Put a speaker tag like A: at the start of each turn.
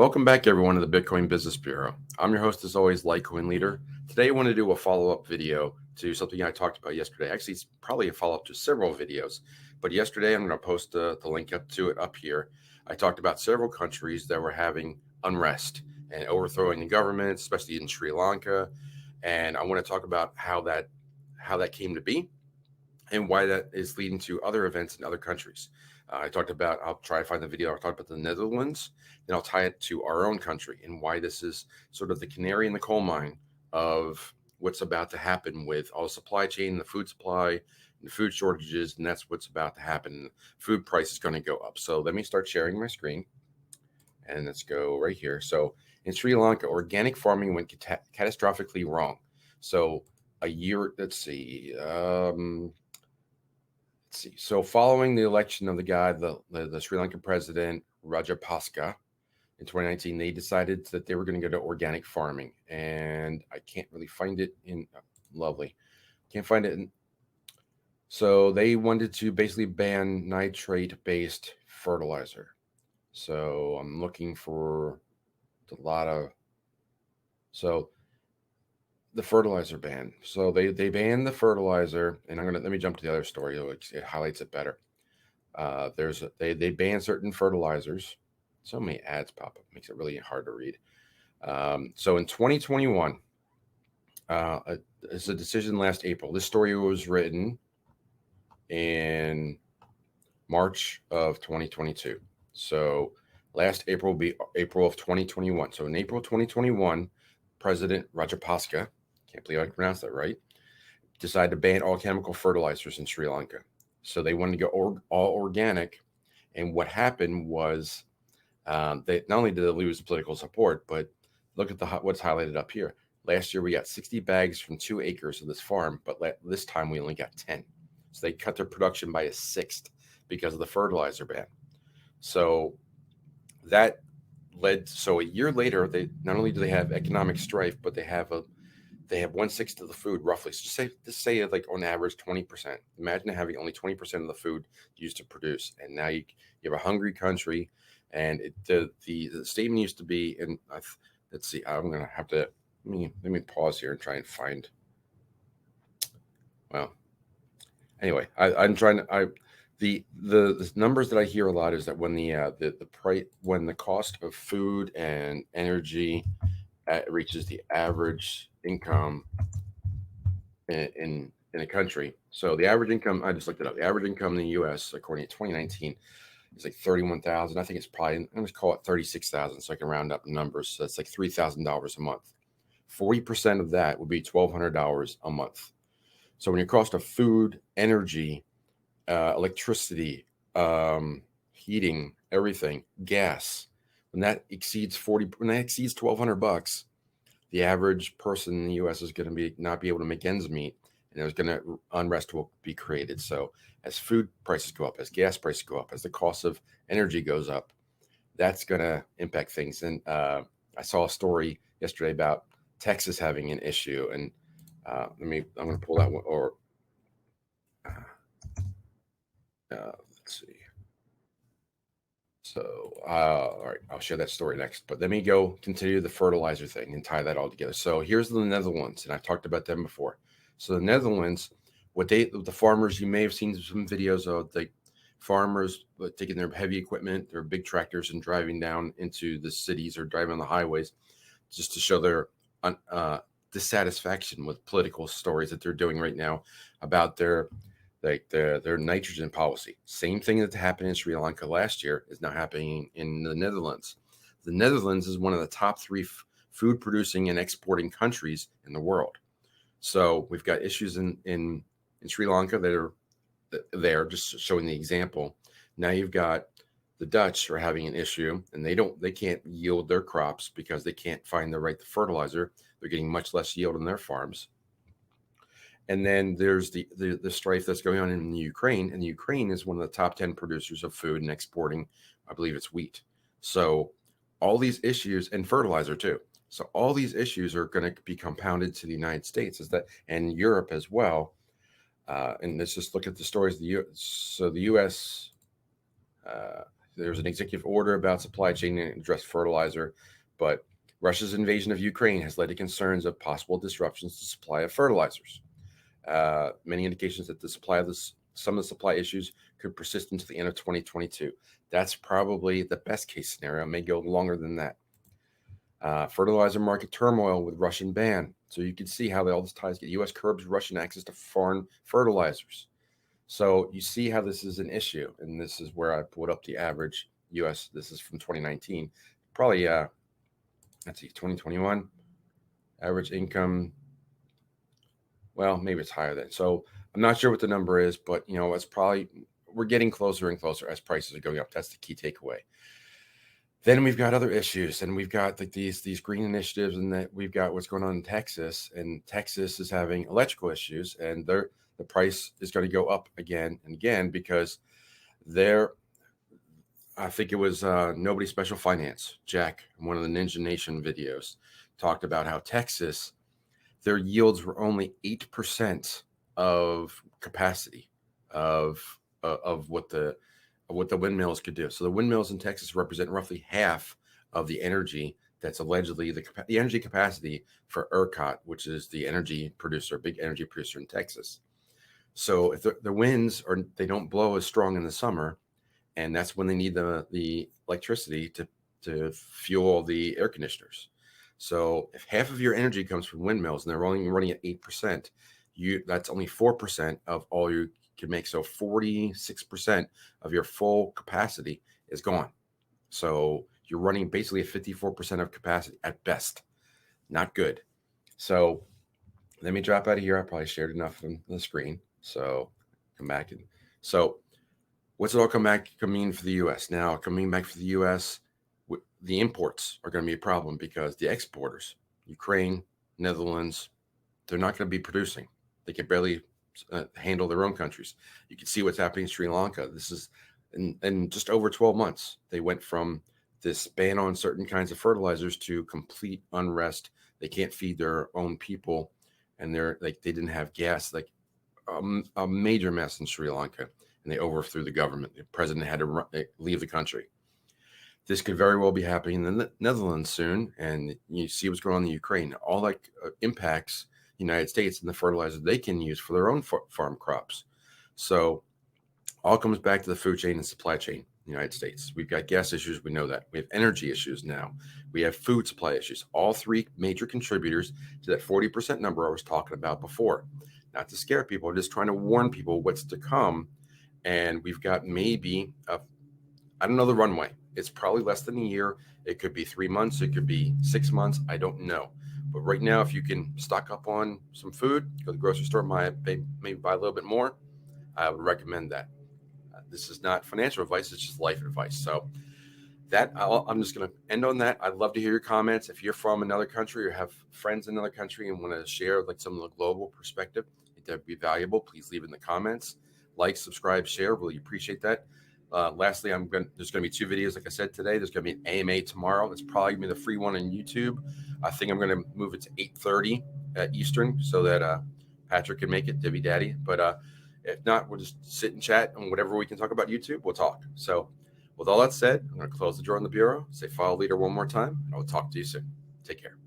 A: Welcome back, everyone, to the Bitcoin Business Bureau. I'm your host, as always, LitecoinLeader. Today, I want to do a follow-up video to something I talked about yesterday. Actually, it's probably a follow-up to several videos. But yesterday, I'm going to post the link up to it up here. I talked about several countries that were having unrest and overthrowing the government, especially in Sri Lanka. And I want to talk about how that came to be and why that is leading to other events in other countries. I talked about, I'll try to find the video, I'll talk about the Netherlands, then I'll tie it to our own country and why this is sort of the canary in the coal mine of what's about to happen with all the supply chain, the food supply, and the food shortages, and that's what's about to happen. Food price is going to go up. So let me start sharing my screen, and let's go right here. So in Sri Lanka, organic farming went catastrophically wrong. So a year, let's see. So following the election of the guy, the Sri Lankan president, Rajapaksa, in 2019, they decided that they were going to go to organic farming. And I can't really find it in, lovely. Can't find it. So they wanted to basically ban nitrate-based fertilizer. So I'm looking for a lot of, so the fertilizer ban. So they banned the fertilizer, and let me jump to the other story. It highlights it better. They banned certain fertilizers. So many ads pop up, makes it really hard to read. So in 2021, it's a decision last April. This story was written in March of 2022. So last April will be April of 2021. So in April 2021, President Rajapaksa, can't believe I can pronounce that right, decided to ban all chemical fertilizers in Sri Lanka. So they wanted to go all organic. And what happened was they not only did they lose political support, but look at what's highlighted up here. Last year, we got 60 bags from 2 acres of this farm, but this time we only got 10. So they cut their production by a sixth because of the fertilizer ban. So that led, so a year later, they not only do they have economic strife, but they have 1/6 of the food roughly. So just say like on average 20%. Imagine having only 20% of the food used to produce, and now you have a hungry country. And the statement used to be, and let's see, I'm gonna have to let me pause here and try and find. Well, anyway, I'm trying to the numbers that I hear a lot is that when the price, when the cost of food and energy reaches the average income in a country. So the average income, I just looked it up. The average income in the U.S. according to 2019 is like 31,000. I think it's probably, I'm going to call it 36,000 so I can round up numbers. So that's like $3,000 a month. 40% of that would be $1,200 a month. So when your cost of food, energy, electricity, heating, everything, gas, when that exceeds $1,200, the average person in the U.S. is going to not be able to make ends meet, and unrest will be created. So as food prices go up, as gas prices go up, as the cost of energy goes up, that's going to impact things. And I saw a story yesterday about Texas having an issue, and I'm going to pull that one, or let's see. So, all right, I'll share that story next. But let me continue the fertilizer thing and tie that all together. So here's the Netherlands, and I've talked about them before. So the Netherlands, the farmers, you may have seen some videos of the farmers taking their heavy equipment, their big tractors, and driving down into the cities or driving on the highways just to show their dissatisfaction with political stories that they're doing right now about their nitrogen policy. Same thing that happened in Sri Lanka last year is now happening in the Netherlands. The Netherlands is one of the top 3 food producing and exporting countries in the world. So we've got issues in Sri Lanka that are there, just showing the example. Now you've got the Dutch are having an issue, and they can't yield their crops because they can't find the right fertilizer. They're getting much less yield on their farms. And then there's the strife that's going on in the Ukraine, and Ukraine is one of the top 10 producers of food and exporting, I believe it's wheat. So all these issues, and fertilizer too. So all these issues are going to be compounded to the United States and Europe as well. And let's just look at the stories. So the U.S. There's an executive order about supply chain and address fertilizer, but Russia's invasion of Ukraine has led to concerns of possible disruptions to supply of fertilizers. Many indications that the supply of some of the supply issues could persist into the end of 2022. That's probably the best case scenario. It may go longer than that. Fertilizer market turmoil with Russian ban. So you can see how all this ties get. U.S. curbs Russian access to foreign fertilizers. So you see how this is an issue, and this is where I put up the average U.S. This is from 2019, probably let's see, 2021 average income. Well, maybe it's higher than. So I'm not sure what the number is, but it's probably, we're getting closer and closer as prices are going up. That's the key takeaway. Then we've got other issues, and we've got like these green initiatives, and that we've got what's going on in Texas, and Texas is having electrical issues, and the price is going to go up again and again because I think it was Nobody Special Finance, Jack, in one of the Ninja Nation videos, talked about how Texas, their yields were only 8% of capacity of what the windmills could do. So the windmills in Texas represent roughly half of the energy that's allegedly the energy capacity for ERCOT, which is the energy producer, big energy producer in Texas. So if the winds they don't blow as strong in the summer, and that's when they need the electricity to fuel the air conditioners. So if half of your energy comes from windmills and they're only running at 8%, that's only 4% of all you can make. So 46% of your full capacity is gone. So you're running basically at 54% of capacity at best. Not good. So let me drop out of here. I probably shared enough on the screen. So come back. So what's it all come mean for the U.S.? Now, coming back for the U.S., the imports are going to be a problem because the exporters, Ukraine, Netherlands, they're not going to be producing. They can barely handle their own countries. You can see what's happening in Sri Lanka. This is in just over 12 months. They went from this ban on certain kinds of fertilizers to complete unrest. They can't feed their own people, and they didn't have gas. Like a major mess in Sri Lanka, and they overthrew the government. The president had to leave the country. This could very well be happening in the Netherlands soon, and you see what's going on in Ukraine. All that impacts the United States and the fertilizer they can use for their own farm crops. So all comes back to the food chain and supply chain in the United States. We've got gas issues. We know that. We have energy issues now. We have food supply issues. All three major contributors to that 40% number I was talking about before. Not to scare people, I'm just trying to warn people what's to come. And we've got maybe, I don't know the runway. It's probably less than a year. It could be 3 months. It could be 6 months. I don't know. But right now, if you can stock up on some food, go to the grocery store, maybe buy a little bit more, I would recommend that. This is not financial advice. It's just life advice. So I'm just going to end on that. I'd love to hear your comments. If you're from another country or have friends in another country and want to share like some of the global perspective, I think that'd be valuable. Please leave it in the comments. Like, subscribe, share. Really appreciate that. Lastly, there's going to be 2 videos, like I said today. There's going to be an AMA tomorrow. It's probably going to be the free one on YouTube. I think I'm going to move it to 8:30 Eastern so that Patrick can make it, Debbie Daddy. But if not, we'll just sit and chat, and whatever we can talk about YouTube, we'll talk. So with all that said, I'm going to close the drawer in the bureau, say follow leader one more time, and I'll talk to you soon. Take care.